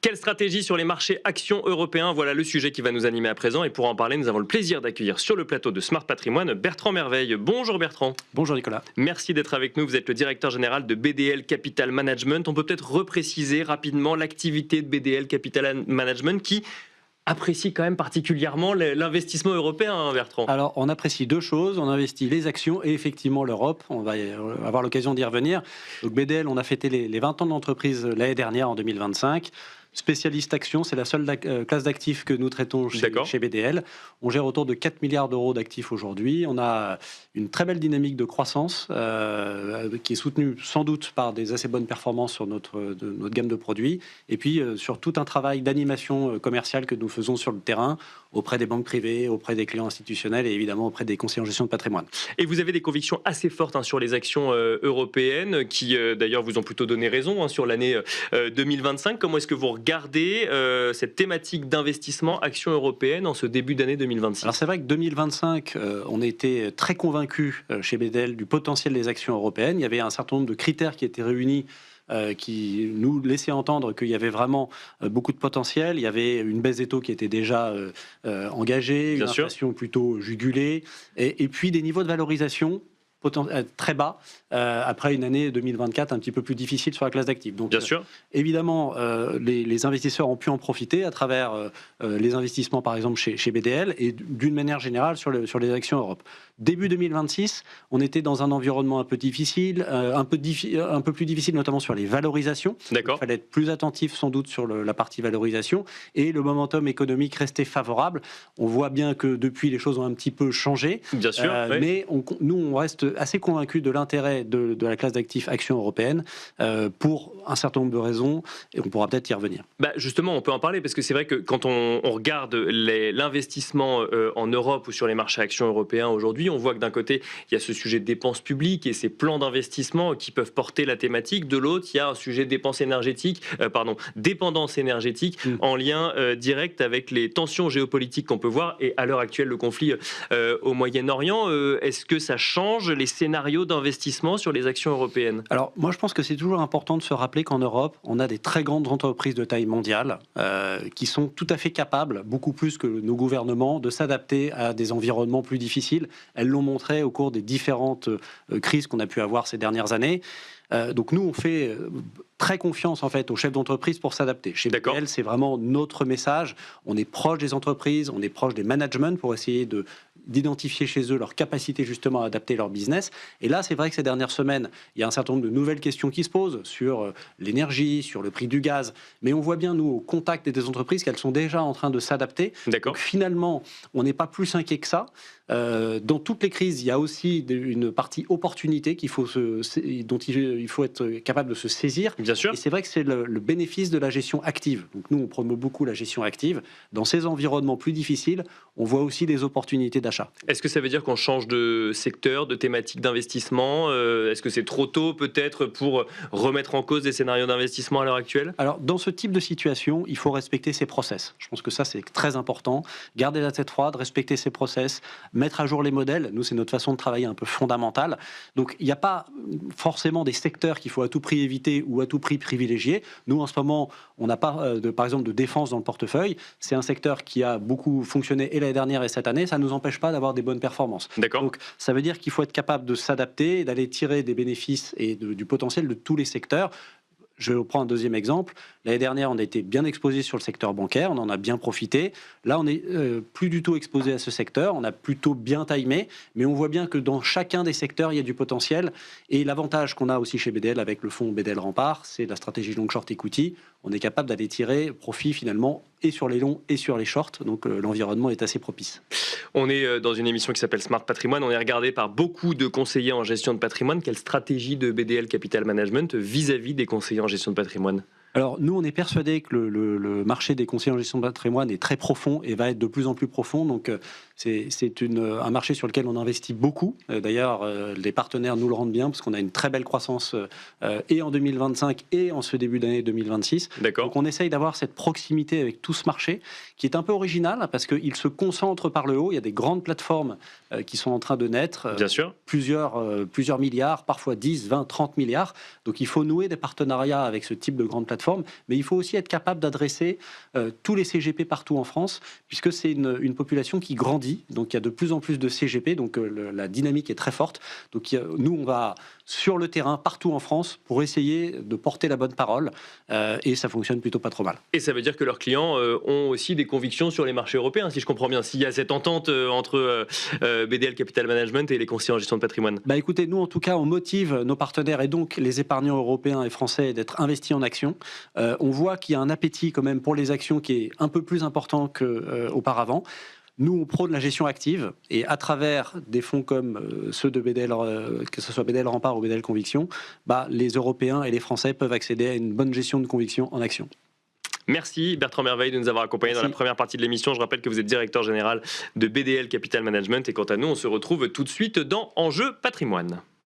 Quelle stratégie sur les marchés actions européens? Voilà le sujet qui va nous animer à présent. Et pour en parler, nous avons le plaisir d'accueillir sur le plateau de Smart Patrimoine Bertrand Merveille. Bonjour Bertrand. Bonjour Nicolas. Merci d'être avec nous. Vous êtes le directeur général de BDL Capital Management. On peut peut-être repréciser rapidement l'activité de BDL Capital Management qui apprécie quand même particulièrement l'investissement européen, hein, Bertrand. Alors, on apprécie deux choses. On investit les actions et effectivement l'Europe. On va avoir l'occasion d'y revenir. Donc, BDL, on a fêté les 20 ans de l'entreprise l'année dernière, en 2025. Spécialiste actions, c'est la seule classe d'actifs que nous traitons chez BDL. On gère autour de 4 milliards d'euros d'actifs aujourd'hui. On a une très belle dynamique de croissance qui est soutenue sans doute par des assez bonnes performances sur notre gamme de produits. Et puis sur tout un travail d'animation commerciale que nous faisons sur le terrain auprès des banques privées, auprès des clients institutionnels et évidemment auprès des conseillers en gestion de patrimoine. Et vous avez des convictions assez fortes sur les actions européennes qui d'ailleurs vous ont plutôt donné raison sur l'année 2025. Comment est-ce que vous regardez cette thématique d'investissement action européenne en ce début d'année 2026? Alors c'est vrai que 2025, on était très convaincus chez BDL du potentiel des actions européennes. Il y avait un certain nombre de critères qui étaient réunis qui nous laissaient entendre qu'il y avait vraiment beaucoup de potentiel. Il y avait une baisse des taux qui était déjà engagée, une inflation plutôt jugulée, et puis des niveaux de valorisation très bas après une année 2024 un petit peu plus difficile sur la classe d'actifs. Donc, évidemment, les investisseurs ont pu en profiter à travers les investissements, par exemple, chez BDL et d'une manière générale sur les actions Europe. Début 2026, on était dans un environnement un peu difficile, un peu plus difficile, notamment sur les valorisations. Il fallait être plus attentif, sans doute, sur la partie valorisation. Et le momentum économique restait favorable. On voit bien que depuis, les choses ont un petit peu changé. Mais nous, on reste assez convaincu de l'intérêt de la classe d'actifs actions européennes pour un certain nombre de raisons, et on pourra peut-être y revenir. Justement, on peut en parler, parce que c'est vrai que quand on regarde l'investissement en Europe ou sur les marchés actions européens aujourd'hui, on voit que d'un côté, il y a ce sujet de dépenses publiques et ces plans d'investissement qui peuvent porter la thématique. De l'autre, il y a un sujet de dépendance énergétique en lien direct avec les tensions géopolitiques qu'on peut voir et à l'heure actuelle le conflit au Moyen-Orient. Est-ce que ça change les scénarios d'investissement sur les actions européennes? Alors, moi, je pense que c'est toujours important de se rappeler qu'en Europe, on a des très grandes entreprises de taille mondiale qui sont tout à fait capables, beaucoup plus que nos gouvernements, de s'adapter à des environnements plus difficiles. Elles l'ont montré au cours des différentes crises qu'on a pu avoir ces dernières années. Donc nous, on fait très confiance en fait aux chefs d'entreprise pour s'adapter. Chez BDL, c'est vraiment notre message. On est proche des entreprises, on est proche des managements pour essayer d'identifier chez eux leur capacité justement à adapter leur business. Et là, c'est vrai que ces dernières semaines, il y a un certain nombre de nouvelles questions qui se posent sur l'énergie, sur le prix du gaz. Mais on voit bien, nous, au contact des entreprises, qu'elles sont déjà en train de s'adapter. Donc finalement, on n'est pas plus inquiet que ça. Dans toutes les crises, il y a aussi une partie opportunité dont il faut être capable de se saisir. Et c'est vrai que c'est le bénéfice de la gestion active. Donc nous, on promeut beaucoup la gestion active. Dans ces environnements plus difficiles, on voit aussi des opportunités d'achat. Est-ce que ça veut dire qu'on change de secteur, de thématique d'investissement? Est-ce que c'est trop tôt peut-être pour remettre en cause des scénarios d'investissement à l'heure actuelle? Alors, dans ce type de situation, il faut respecter ses process. Je pense que ça, c'est très important. Garder la tête froide, respecter ses process, mettre à jour les modèles. Nous, c'est notre façon de travailler un peu fondamentale. Donc, il n'y a pas forcément des secteurs qu'il faut à tout prix éviter ou à tout prix privilégier. Nous, en ce moment, on n'a pas, par exemple, de défense dans le portefeuille. C'est un secteur qui a beaucoup fonctionné et l'année dernière et cette année. Ça ne nous empêche pas d'avoir des bonnes performances. Donc, ça veut dire qu'il faut être capable de s'adapter, d'aller tirer des bénéfices et du potentiel de tous les secteurs. Je prends un deuxième exemple. L'année dernière, on a été bien exposé sur le secteur bancaire, on en a bien profité. Là, on n'est plus du tout exposé à ce secteur, on a plutôt bien timé, mais on voit bien que dans chacun des secteurs, il y a du potentiel. Et l'avantage qu'on a aussi chez BDL avec le fonds BDL Rempart, c'est la stratégie long short equity. On est capable d'aller tirer profit finalement et sur les longs et sur les shorts. Donc l'environnement est assez propice. On est dans une émission qui s'appelle Smart Patrimoine. On est regardé par beaucoup de conseillers en gestion de patrimoine. Quelle stratégie de BDL Capital Management vis-à-vis des conseillers en gestion de patrimoine? Alors nous, on est persuadé que le marché des conseillers en gestion de patrimoine est très profond et va être de plus en plus profond. Donc C'est un marché sur lequel on investit beaucoup. D'ailleurs, les partenaires nous le rendent bien parce qu'on a une très belle croissance et en 2025 et en ce début d'année 2026. D'accord. Donc on essaye d'avoir cette proximité avec tout ce marché qui est un peu original parce qu'il se concentre par le haut. Il y a des grandes plateformes qui sont en train de naître. Bien sûr. Plusieurs milliards, parfois 10, 20, 30 milliards. Donc il faut nouer des partenariats avec ce type de grandes plateformes, mais il faut aussi être capable d'adresser tous les CGP partout en France, puisque c'est une population qui grandit. Donc il y a de plus en plus de CGP, donc la dynamique est très forte. Donc nous, on va sur le terrain, partout en France, pour essayer de porter la bonne parole, et ça fonctionne plutôt pas trop mal. Et ça veut dire que leurs clients ont aussi des convictions sur les marchés européens, si je comprends bien, s'il y a cette entente entre BDL Capital Management et les conseillers en gestion de patrimoine. Bah écoutez, nous en tout cas, on motive nos partenaires et donc les épargnants européens et français d'être investis en actions. On voit qu'il y a un appétit quand même pour les actions qui est un peu plus important qu'auparavant. Nous, on prône la gestion active et à travers des fonds comme ceux de BDL, que ce soit BDL Rempart ou BDL Conviction, les Européens et les Français peuvent accéder à une bonne gestion de conviction en actions. Merci Bertrand Merveille de nous avoir accompagnés dans la première partie de l'émission. Je rappelle que vous êtes directeur général de BDL Capital Management et quant à nous, on se retrouve tout de suite dans Enjeu Patrimoine.